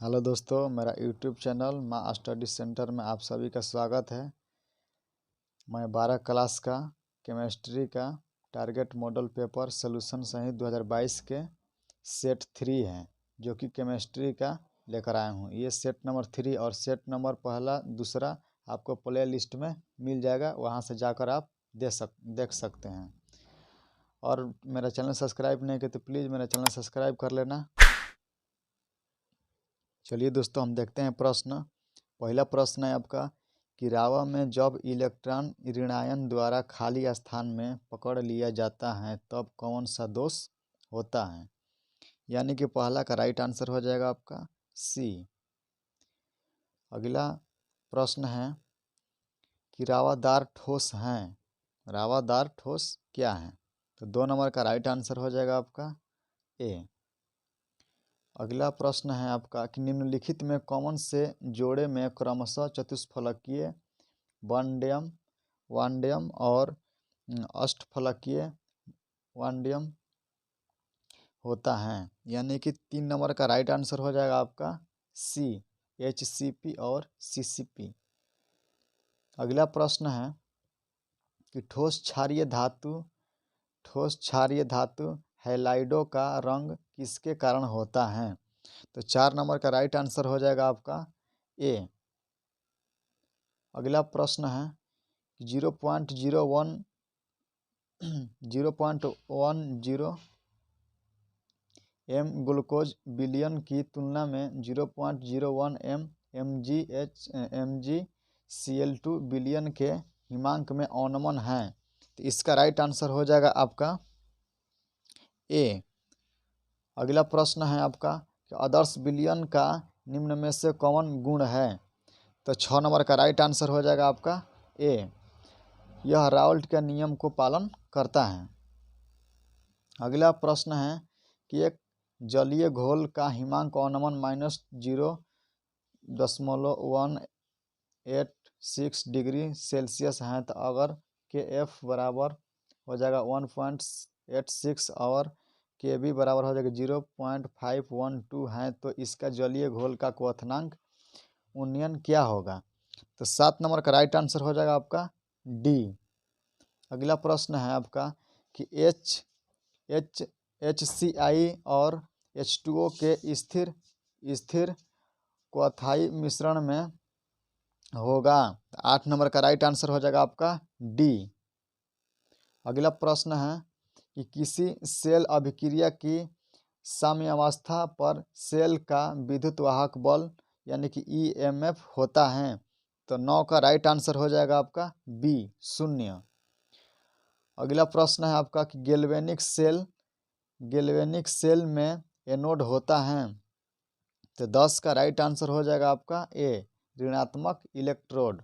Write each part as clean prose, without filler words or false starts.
Hello दोस्तों, मेरा YouTube channel माँ स्टडी सेंटर में आप सभी का स्वागत है। मैं 12 क्लास का केमिस्ट्री का टारगेट मॉडल पेपर सॉल्यूशन सहित 2022 के सेट 3 हैं जो कि केमिस्ट्री का लेकर आया हूँ। ये सेट नंबर 3 और सेट नंबर पहला दूसरा आपको प्ले लिस्ट में मिल जाएगा, वहाँ से जाकर आप देख सकते हैं। और मेरा चैनल सब्सक्राइब नहीं किया तो प्लीज़ मेरा चैनल सब्सक्राइब कर लेना। चलिए दोस्तों, हम देखते हैं प्रश्न। पहला प्रश्न है आपका कि रावा में जब इलेक्ट्रॉन ऋणायन द्वारा खाली स्थान में पकड़ लिया जाता है तब कौन सा दोष होता है। यानी कि पहला का राइट आंसर हो जाएगा आपका सी। अगला प्रश्न है कि रावादार ठोस हैं। रावादार ठोस क्या है? तो 2 नंबर का राइट आंसर हो जाएगा आपका ए। अगला प्रश्न है आपका कि निम्नलिखित में कौन से जोड़े में क्रमशः चतुष्फलकीय वांड्यम वांड्यम और अष्टफलकीय वांड्यम होता है। यानी कि 3 नंबर का राइट आंसर हो जाएगा आपका सी, HCP और CCP। अगला प्रश्न है कि ठोस क्षारीय धातु हैलाइडों का रंग किसके कारण होता है। तो 4 नंबर का राइट आंसर हो जाएगा आपका ए। अगला प्रश्न है 0.10 एम ग्लूकोज बिलियन की तुलना में 0.01 MgCl2 बिलियन के हिमांक में अवनमन है। तो इसका राइट आंसर हो जाएगा आपका ए। अगला प्रश्न है आपका कि आदर्श बिलियन का निम्न में से कौन गुण है। तो 6 नंबर का राइट आंसर हो जाएगा आपका ए। यह राउल्ट के नियम को पालन करता है। अगला प्रश्न है कि एक जलीय घोल का हिमांक अवनमन -0.186 डिग्री सेल्सियस है। तो अगर KF बराबर हो जाएगा 1.86 और KB बराबर हो जाएगा 0.512 है, तो इसका जलीय घोल का क्वथनांक उन्नयन क्या होगा। तो 7 नंबर का राइट आंसर हो जाएगा आपका डी। अगला प्रश्न है आपका कि HCl और H2O के स्थिर क्वथाई मिश्रण में होगा। 8 नंबर का राइट आंसर हो जाएगा आपका डी। अगला प्रश्न है कि किसी सेल अभिक्रिया की साम्यावस्था पर सेल का विद्युत वाहक बल यानी कि EMF होता है। तो 9 का राइट आंसर हो जाएगा आपका बी, 0। अगला प्रश्न है आपका कि गैल्वेनिक सेल में एनोड होता है। तो 10 का राइट आंसर हो जाएगा आपका ए, ऋणात्मक इलेक्ट्रोड।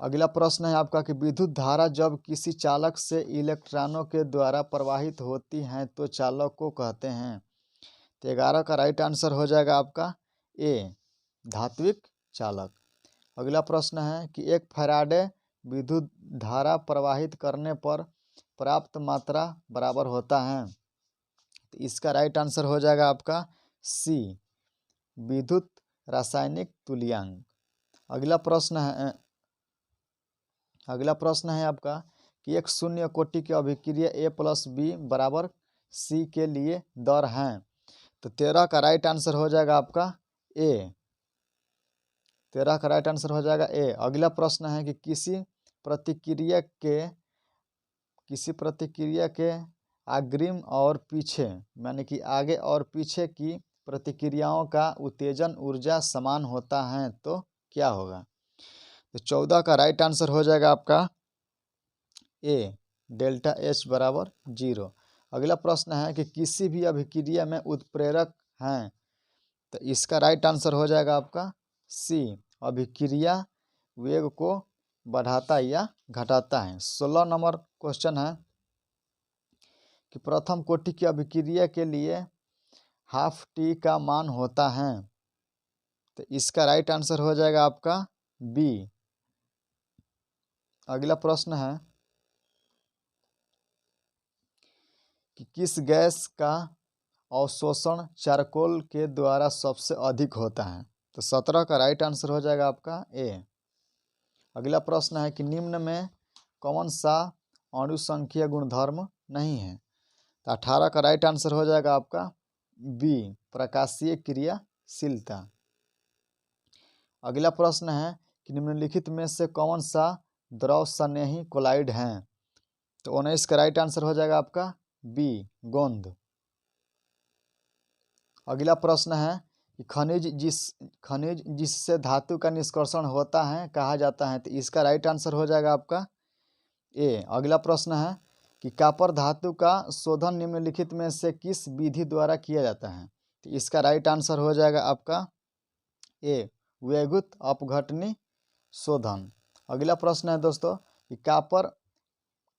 अगला प्रश्न है आपका कि विद्युत धारा जब किसी चालक से इलेक्ट्रॉनों के द्वारा प्रवाहित होती है तो चालक को कहते हैं। तो 11 का राइट आंसर हो जाएगा आपका ए, धात्विक चालक। अगला प्रश्न है कि एक फैराडे विद्युत धारा प्रवाहित करने पर प्राप्त मात्रा बराबर होता है। तो इसका राइट आंसर हो जाएगा आपका सी, विद्युत रासायनिक तुल्यांक। अगला प्रश्न है आपका कि एक शून्य कोटि की अभिक्रिया A+B बराबर C के लिए दर है। तो 13 का राइट आंसर हो जाएगा आपका ए। 13 का राइट आंसर हो जाएगा ए। अगला प्रश्न है कि किसी प्रतिक्रिया के अग्रिम और पीछे यानी कि आगे और पीछे की प्रतिक्रियाओं का उत्तेजन ऊर्जा समान होता है तो क्या होगा। तो 14 का राइट आंसर हो जाएगा आपका ए, डेल्टा H बराबर 0। अगला प्रश्न है कि किसी भी अभिक्रिया में उत्प्रेरक हैं। तो इसका राइट आंसर हो जाएगा आपका सी, अभिक्रिया वेग को बढ़ाता या घटाता है। 16 नंबर क्वेश्चन है कि प्रथम कोटि की अभिक्रिया के लिए हाफ टी का मान होता है। तो इसका राइट आंसर हो जाएगा आपका बी। अगला प्रश्न है कि किस गैस का अवशोषण चारकोल के द्वारा सबसे अधिक होता है? तो 17 का राइट आंसर हो जाएगा आपका ए। अगला प्रश्न है कि निम्न में कौन सा अणुसंख्यीय गुणधर्म नहीं है? तो 18 का राइट आंसर हो जाएगा आपका बी, प्रकाशीय क्रियाशीलता। अगला प्रश्न है कि निम्नलिखित में से कौन सा द्रव स्नेही कोलाइड है? तो 19 का राइट आंसर हो जाएगा आपका बी, गोंद। अगला प्रश्न है कि खनिज जिससे धातु का निष्कर्षण होता है कहा जाता है? तो इसका राइट आंसर हो जाएगा आपका ए। अगला प्रश्न है कि कॉपर धातु का शोधन निम्नलिखित में से किस विधि द्वारा किया जाता है? तो इसका राइट आंसर हो जाएगा आपका ए, वैद्युत अपघटनी शोधन। अगला प्रश्न है दोस्तों कि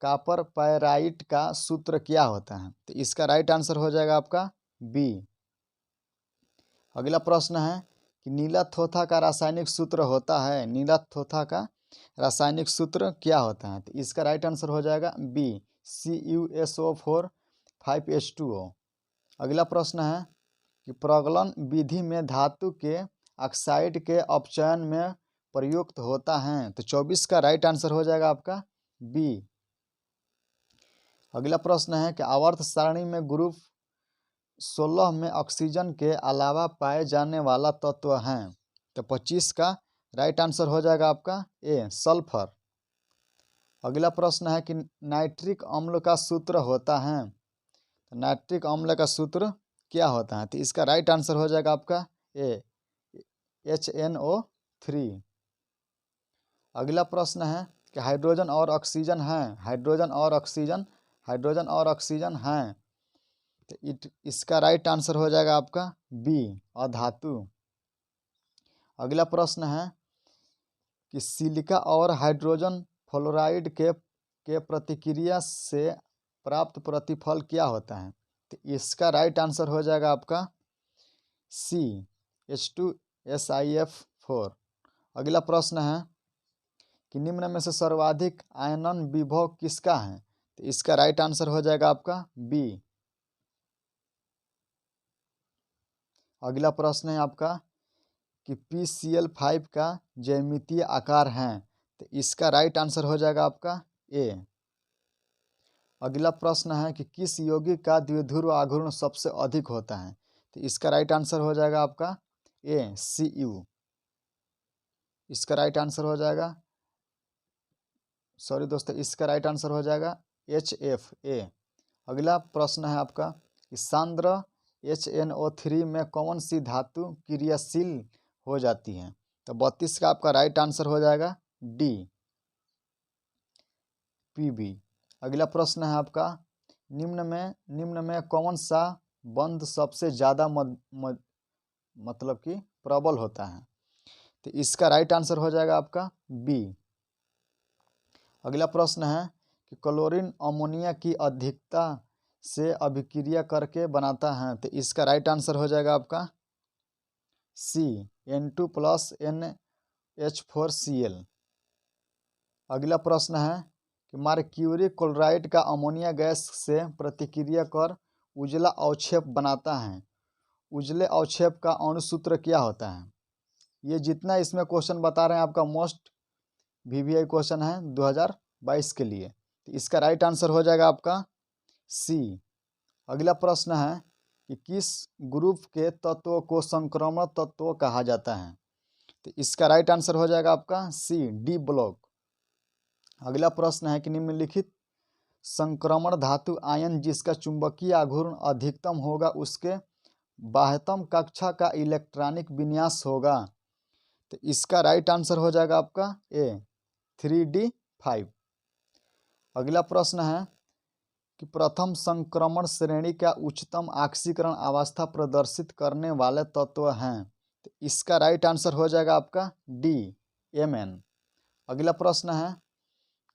कॉपर पायराइट का सूत्र क्या होता है? तो इसका राइट आंसर हो जाएगा आपका बी। अगला प्रश्न है कि नीला थोथा का रासायनिक सूत्र होता है? नीला थोथा का रासायनिक सूत्र क्या होता है? तो इसका राइट आंसर हो जाएगा बी, CuSO4 5H2O। अगला प्रश्न है कि प्रगलन विधि में धातु के ऑक्साइड के अपचयन में प्रयुक्त होता है? तो 24 का राइट आंसर हो जाएगा आपका बी। अगला प्रश्न है कि आवर्त सारणी में ग्रुप 16 में ऑक्सीजन के अलावा पाए जाने वाला तत्व हैं? तो 25 का राइट आंसर हो जाएगा आपका ए, सल्फर। अगला प्रश्न है कि नाइट्रिक अम्ल का सूत्र होता है? तो नाइट्रिक अम्ल का सूत्र क्या होता है? तो इसका राइट आंसर हो जाएगा आपका ए, HNO3। अगला प्रश्न है कि हाइड्रोजन और ऑक्सीजन हैं? हाइड्रोजन और ऑक्सीजन हैं। तो इसका राइट आंसर हो जाएगा आपका बी, अधातु। अगला प्रश्न है कि सिलिका और हाइड्रोजन फ्लोराइड के प्रतिक्रिया से प्राप्त प्रतिफल क्या होता है? तो इसका राइट आंसर हो जाएगा आपका सी, H2SiF4। अगला प्रश्न है कि निम्न में से सर्वाधिक आयनन विभव किसका है? तो इसका राइट आंसर हो जाएगा आपका बी। अगला प्रश्न है आपका कि PCl5 का ज्यामितीय आकार है? तो इसका राइट आंसर हो जाएगा आपका ए। अगला प्रश्न है कि किस यौगिक का द्विध्रुव आघूर्ण सबसे अधिक होता है? तो इसका राइट आंसर हो जाएगा आपका ए, Cu। इसका राइट आंसर हो जाएगा, सॉरी दोस्तों, इसका राइट आंसर हो जाएगा HFA। अगला प्रश्न है आपका कि सांद्र HNO3 में कौन सी धातु क्रियाशील हो जाती है? तो 32 का आपका राइट आंसर हो जाएगा डी, Pb। अगला प्रश्न है आपका निम्न में कौन सा बंध सबसे ज़्यादा मतलब कि प्रबल होता है? तो इसका राइट आंसर हो जाएगा आपका बी। अगला प्रश्न है कि क्लोरीन अमोनिया की अधिकता से अभिक्रिया करके बनाता है? तो इसका राइट आंसर हो जाएगा आपका सी, N2+NH4Cl। अगला प्रश्न है कि मर्क्यूरी क्लोराइड का अमोनिया गैस से प्रतिक्रिया कर उजला अवक्षेप बनाता है। उजले अवक्षेप का अणुसूत्र क्या होता है? ये जितना इसमें क्वेश्चन बता रहे हैं आपका मोस्ट VVI क्वेश्चन है 2022 के लिए। तो इसका राइट आंसर हो जाएगा आपका सी। अगला प्रश्न है कि किस ग्रुप के तत्वों को संक्रमण तत्व कहा जाता है? तो इसका राइट आंसर हो जाएगा आपका सी, डी ब्लॉक। अगला प्रश्न है कि निम्नलिखित संक्रमण धातु आयन जिसका चुंबकीय आघूर्ण अधिकतम होगा उसके बाह्यतम कक्षा का इलेक्ट्रॉनिक विन्यास होगा? तो इसका राइट आंसर हो जाएगा आपका ए, 3d5। अगला प्रश्न है कि प्रथम संक्रमण श्रेणी का उच्चतम ऑक्सीकरण अवस्था प्रदर्शित करने वाले तत्व हैं? तो इसका राइट आंसर हो जाएगा आपका डी, Mn। अगला प्रश्न है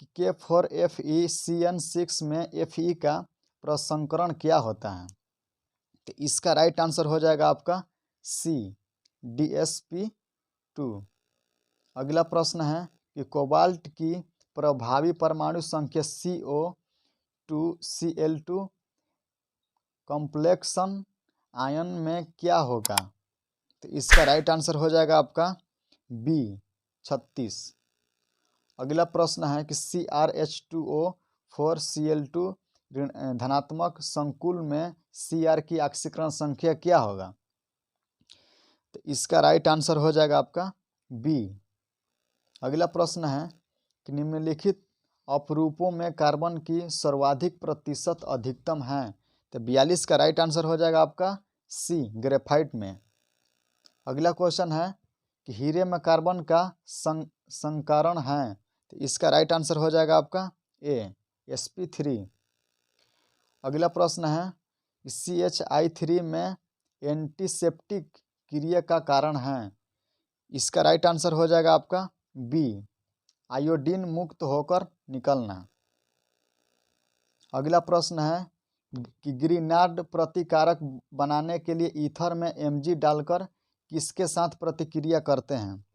कि K4FeCN6 में Fe का प्रसंकरण क्या होता है? तो इसका राइट आंसर हो जाएगा आपका सी, DsP2। अगला प्रश्न है कि कोबाल्ट की प्रभावी परमाणु संख्या CO2Cl2 कॉम्प्लेक्सन आयन में क्या होगा? तो इसका राइट आंसर हो जाएगा आपका बी 36। अगला प्रश्न है कि CrH2O4Cl2 धनात्मक संकुल में Cr की ऑक्सीकरण संख्या क्या होगा? तो इसका राइट आंसर हो जाएगा आपका बी। अगला प्रश्न है कि निम्नलिखित अपरूपों में कार्बन की सर्वाधिक प्रतिशत अधिकतम है। तो 42 का राइट आंसर हो जाएगा आपका सी, ग्रेफाइट में। अगला क्वेश्चन है कि हीरे में कार्बन का संकरण है। तो इसका राइट आंसर हो जाएगा आपका ए, sp3। अगला प्रश्न है कि CH3 में एंटीसेप्टिक क्रिया का कारण है। इसका राइट आंसर हो जाएगा आपका बी, आयोडीन मुक्त होकर निकलना। अगला प्रश्न है कि ग्रीनार्ड प्रतिकारक बनाने के लिए ईथर में Mg डालकर किसके साथ प्रतिक्रिया करते हैं?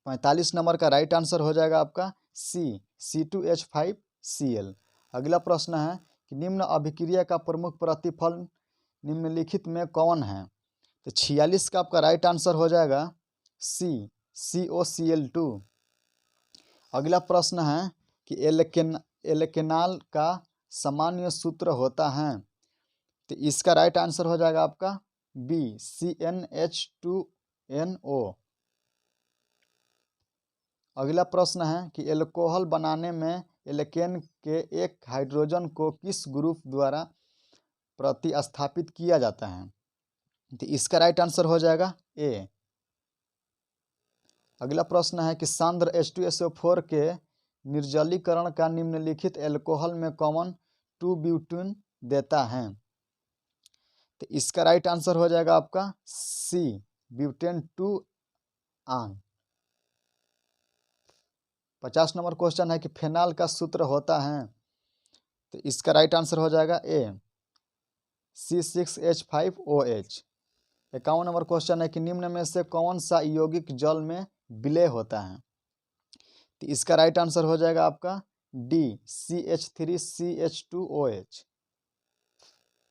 45 नंबर का राइट आंसर हो जाएगा आपका सी, C2H5Cl। अगला प्रश्न है कि निम्न अभिक्रिया का प्रमुख प्रतिफल निम्नलिखित में कौन है? तो 46 का आपका राइट आंसर हो जाएगा सी, COCl2। अगला प्रश्न है कि एल्केनॉल का सामान्य सूत्र होता है। तो इसका राइट आंसर हो जाएगा आपका बी, CnH2NO। अगला प्रश्न है कि एल्कोहल बनाने में एल्केन के एक हाइड्रोजन को किस ग्रुप द्वारा प्रतिस्थापित किया जाता है? तो इसका राइट आंसर हो जाएगा ए। अगला प्रश्न है कि सांद्र H2SO4 के निर्जलीकरण का निम्नलिखित एल्कोहल में कॉमन 2-ब्यूटेन देता है। तो इसका राइट आंसर हो जाएगा आपका सी, ब्यूटेन 2-आन। 50 नंबर क्वेश्चन है कि फेनॉल का सूत्र होता है। तो इसका राइट आंसर हो जाएगा ए, C6H5OH। 51 नंबर क्वेश्चन है कि निम्न में से कौन सा यौगिक जल में विलय होता है? तो इसका राइट आंसर हो जाएगा आपका डी, CH3CH2OH।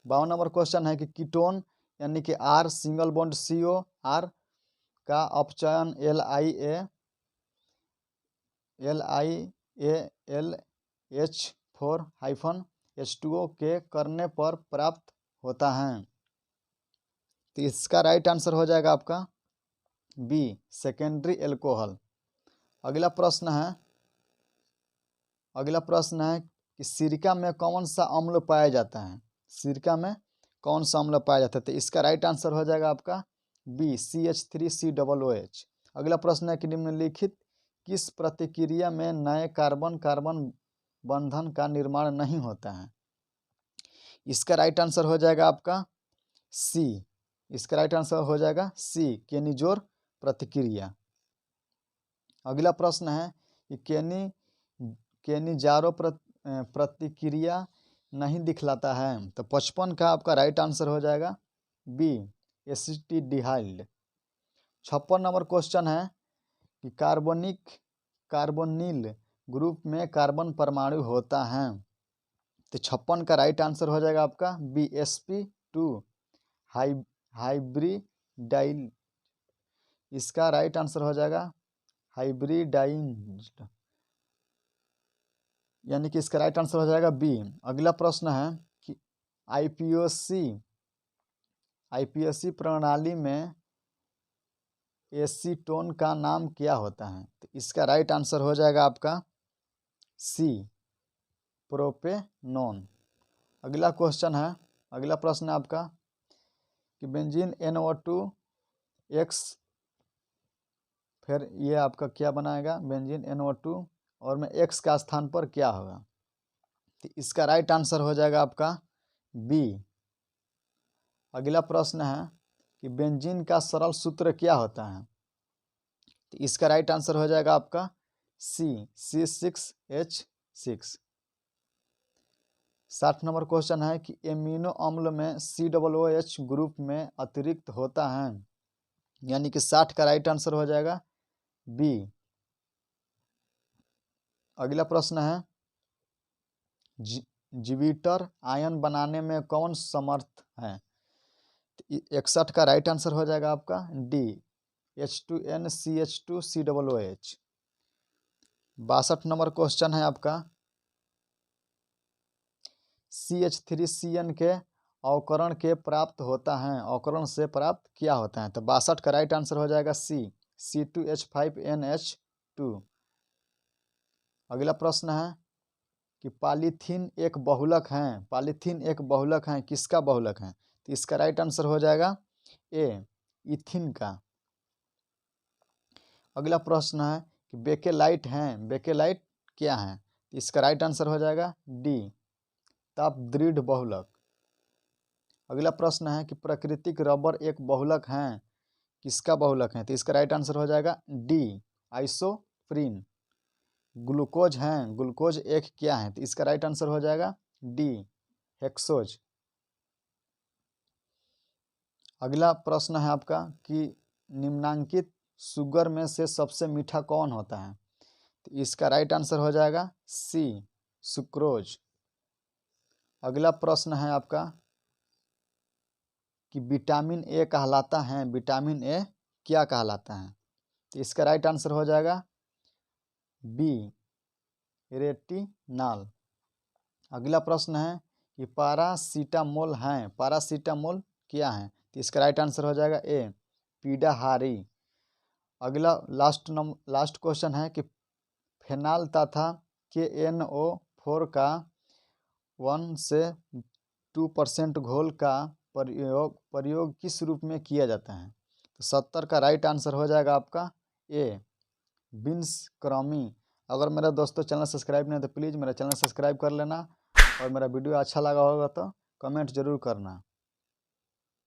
52 नंबर क्वेश्चन है कि कीटोन यानी कि R सिंगल बॉन्ड COR का अपचयन LiAlH4-H2O के करने पर प्राप्त होता है। तो इसका राइट आंसर हो जाएगा आपका बी, सेकेंडरी एल्कोहल। अगला प्रश्न है कि सिरका में कौन सा अम्ल पाया जाता है? सिरका में कौन सा अम्ल पाया जाता है? तो इसका राइट आंसर हो जाएगा आपका बी, CH3COOH। अगला प्रश्न है कि निम्नलिखित किस प्रतिक्रिया में नए कार्बन कार्बन बंधन का निर्माण नहीं होता है? इसका राइट आंसर हो जाएगा आपका सी, इसका राइट आंसर हो जाएगा सी, केनिजोर प्रतिक्रिया। अगला प्रश्न है कि केनिजारो प्रतिक्रिया नहीं दिखलाता है। तो 55 का आपका राइट आंसर हो जाएगा बी, एसिटिल्डिहाइड। 56 नंबर क्वेश्चन है कि कार्बोनिल ग्रुप में कार्बन परमाणु होता है। तो 56 का राइट आंसर हो जाएगा आपका बी, sp2 हाइब्रिडाइल। इसका राइट आंसर हो जाएगा हाइब्रिडाइज्ड, यानी कि इसका राइट आंसर हो जाएगा बी। अगला प्रश्न है कि आईपीएसी प्रणाली में एसीटोन का नाम क्या होता है? तो इसका राइट आंसर हो जाएगा आपका सी, प्रोपेनॉन। अगला प्रश्न है आपका कि बेंजीन NO2X, फिर ये आपका क्या बनाएगा? बेंजीन NO2 और में X का स्थान पर क्या होगा? तो इसका राइट आंसर हो जाएगा आपका बी। अगला प्रश्न है कि बेंजीन का सरल सूत्र क्या होता है? तो इसका राइट आंसर हो जाएगा आपका सी, C6H6। 60 नंबर क्वेश्चन है कि एमिनो अम्ल में COOH ग्रुप में अतिरिक्त होता है, यानी कि 60 का राइट आंसर हो जाएगा बी। अगला प्रश्न है जिविटर आयन बनाने में कौन समर्थ है? तो 61 का राइट आंसर हो जाएगा आपका डी, H2NCH2COOH। 62 नंबर क्वेश्चन है आपका, CH3CN के अवकरण के प्राप्त होता है, अवकरण से प्राप्त क्या होता है? तो 62 का राइट आंसर हो जाएगा सी, C2H5NH2। अगला प्रश्न है कि पॉलीथीन एक बहुलक है, पॉलीथीन एक बहुलक है, किसका बहुलक है? तो इसका राइट आंसर हो जाएगा ए, इथिन का। अगला प्रश्न है कि बेकेलाइट हैं, बेकेलाइट क्या है? तो इसका राइट आंसर हो जाएगा डी, ताप दृढ़ बहुलक। अगला प्रश्न है कि प्राकृतिक रबर एक बहुलक है, किसका बहुलक है? तो इसका राइट आंसर हो जाएगा डी, आइसोप्रीन। ग्लूकोज हैं, ग्लूकोज एक क्या है? तो इसका राइट आंसर हो जाएगा डी, हेक्सोज। अगला प्रश्न है आपका कि निम्नांकित शुगर में से सबसे मीठा कौन होता है? तो इसका राइट आंसर हो जाएगा सी, सुक्रोज। अगला प्रश्न है आपका कि विटामिन ए कहलाता है, विटामिन ए क्या कहलाता है? तो इसका राइट आंसर हो जाएगा बी, रेटिनॉल। अगला प्रश्न है कि पैरासीटामोल है, पैरासीटामोल क्या है? तो इसका राइट आंसर हो जाएगा ए, पीडाहारी। अगला लास्ट क्वेश्चन है कि फेनॉल तथा KNO4 का 1 से 2% घोल का प्रयोग किस रूप में किया जाता है? तो 70 का राइट आंसर हो जाएगा आपका ए, बिन्सक्रॉमी। अगर मेरा दोस्तों चैनल सब्सक्राइब नहीं है तो प्लीज़ मेरा चैनल सब्सक्राइब कर लेना, और मेरा वीडियो अच्छा लगा होगा तो कमेंट जरूर करना।